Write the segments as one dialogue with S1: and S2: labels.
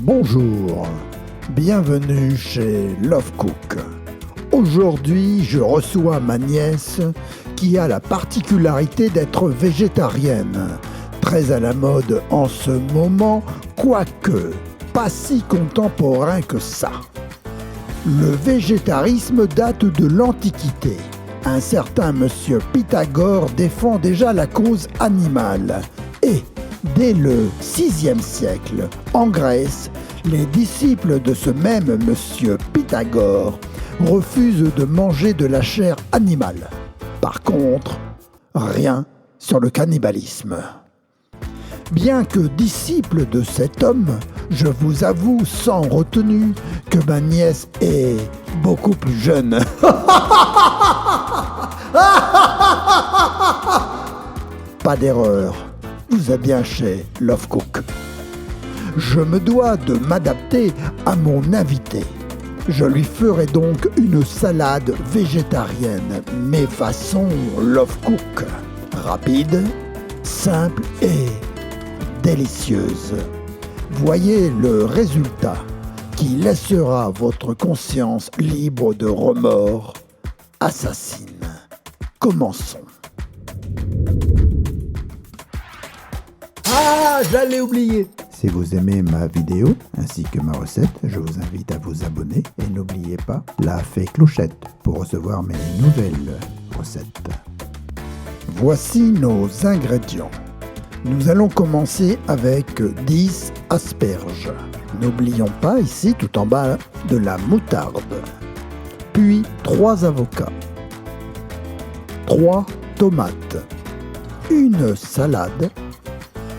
S1: Bonjour, bienvenue chez Love Cook. Aujourd'hui, je reçois ma nièce qui a la particularité d'être végétarienne, très à la mode en ce moment, quoique pas si contemporain que ça. Le végétarisme date de l'Antiquité. Un certain monsieur Pythagore défend déjà la cause animale. Et dès le VIe siècle, en Grèce, les disciples de ce même monsieur Pythagore refusent de manger de la chair animale. Par contre, rien sur le cannibalisme. Bien que disciple de cet homme, je vous avoue sans retenue que ma nièce est beaucoup plus jeune. Pas d'erreur, vous êtes bien chez Love Cook. Je me dois de m'adapter à mon invité. Je lui ferai donc une salade végétarienne, mais façon Love Cook. Rapide, simple et délicieuse. Voyez le résultat qui laissera votre conscience libre de remords. Assassine. Commençons. Ah, j'allais oublier. Si vous aimez ma vidéo ainsi que ma recette, je vous invite à vous abonner et n'oubliez pas la fée clochette pour recevoir mes nouvelles recettes. Voici nos ingrédients. Nous allons commencer avec 10 asperges. N'oublions pas ici tout en bas de la moutarde. Puis 3 avocats, 3 tomates, une salade,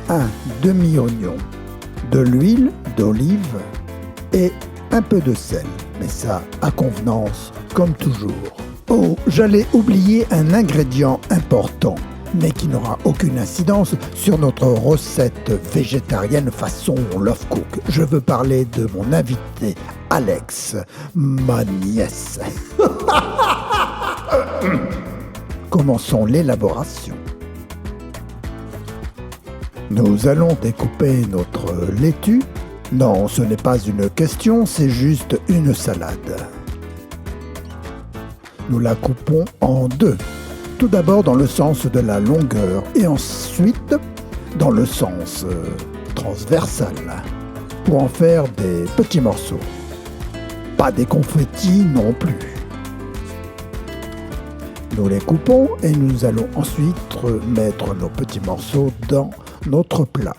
S1: un demi-oignon, de l'huile d'olive et un peu de sel, mais ça à convenance comme toujours. Oh, j'allais oublier un ingrédient important, mais qui n'aura aucune incidence sur notre recette végétarienne façon Love Cook. Je veux parler de mon invité Alex, ma nièce. Commençons l'élaboration. Nous allons découper notre laitue. Non, ce n'est pas une question, c'est juste une salade. Nous la coupons en deux. Tout d'abord dans le sens de la longueur et ensuite dans le sens transversal pour en faire des petits morceaux. Pas des confettis non plus. Nous les coupons et nous allons ensuite mettre nos petits morceaux dans notre plat.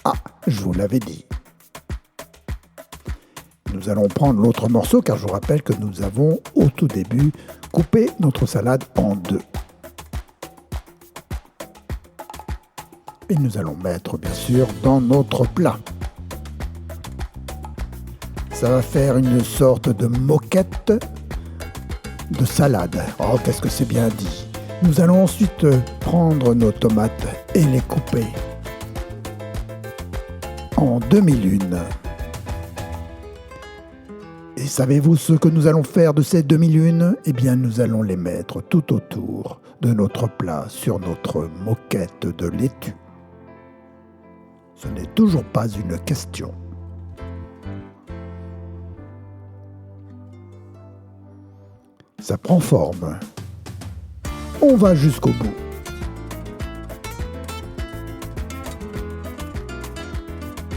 S1: Ah, je vous l'avais dit. Nous allons prendre l'autre morceau car je vous rappelle que nous avons au tout début coupé notre salade en deux. Et nous allons mettre bien sûr dans notre plat. Ça va faire une sorte de moquette de salade. Oh, qu'est-ce que c'est bien dit. Nous allons ensuite prendre nos tomates et les couper en demi-lune. Et savez-vous ce que nous allons faire de ces demi-lunes ? Eh bien, nous allons les mettre tout autour de notre plat sur notre moquette de laitue. Ce n'est toujours pas une question. Ça prend forme. On va jusqu'au bout.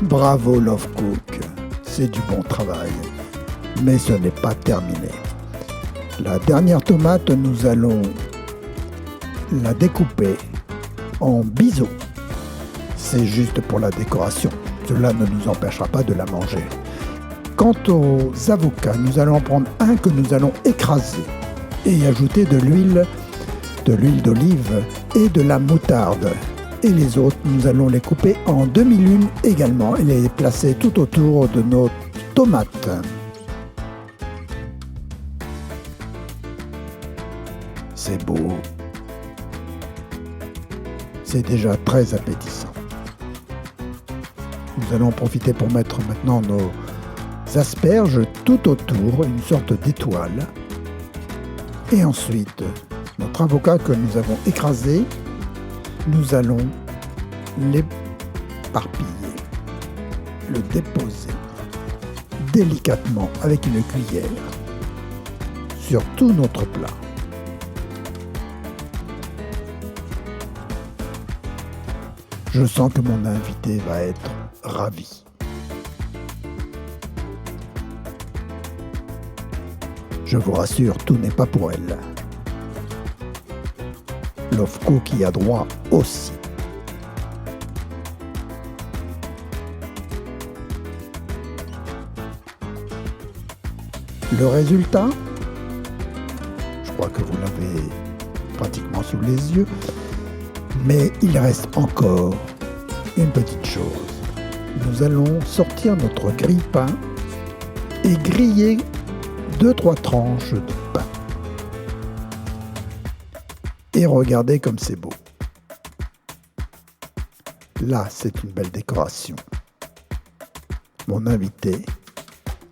S1: Bravo Love Cook, c'est du bon travail. Mais ce n'est pas terminé. La dernière tomate, nous allons la découper en biseaux. C'est juste pour la décoration. Cela ne nous empêchera pas de la manger. Quant aux avocats, nous allons en prendre un que nous allons écraser et y ajouter de l'huile d'olive et de la moutarde. Et les autres, nous allons les couper en demi-lune également et les placer tout autour de nos tomates. C'est beau. C'est déjà très appétissant. Nous allons en profiter pour mettre maintenant nos asperges tout autour, une sorte d'étoile. Et ensuite, notre avocat que nous avons écrasé, nous allons les éparpillé. Le déposer délicatement avec une cuillère sur tout notre plat. Je sens que mon invité va être ravi. Je vous rassure, tout n'est pas pour elle. Love Cook y a droit aussi. Le résultat, je crois que vous l'avez pratiquement sous les yeux, mais il reste encore une petite chose. Nous allons sortir notre grille-pain et griller 2-3 tranches de pain. Et regardez comme c'est beau. Là, c'est une belle décoration. Mon invité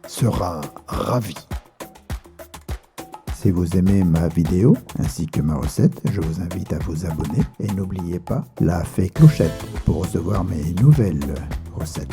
S1: sera ravi. Si vous aimez ma vidéo ainsi que ma recette, je vous invite à vous abonner et n'oubliez pas la fée clochette pour recevoir mes nouvelles recettes.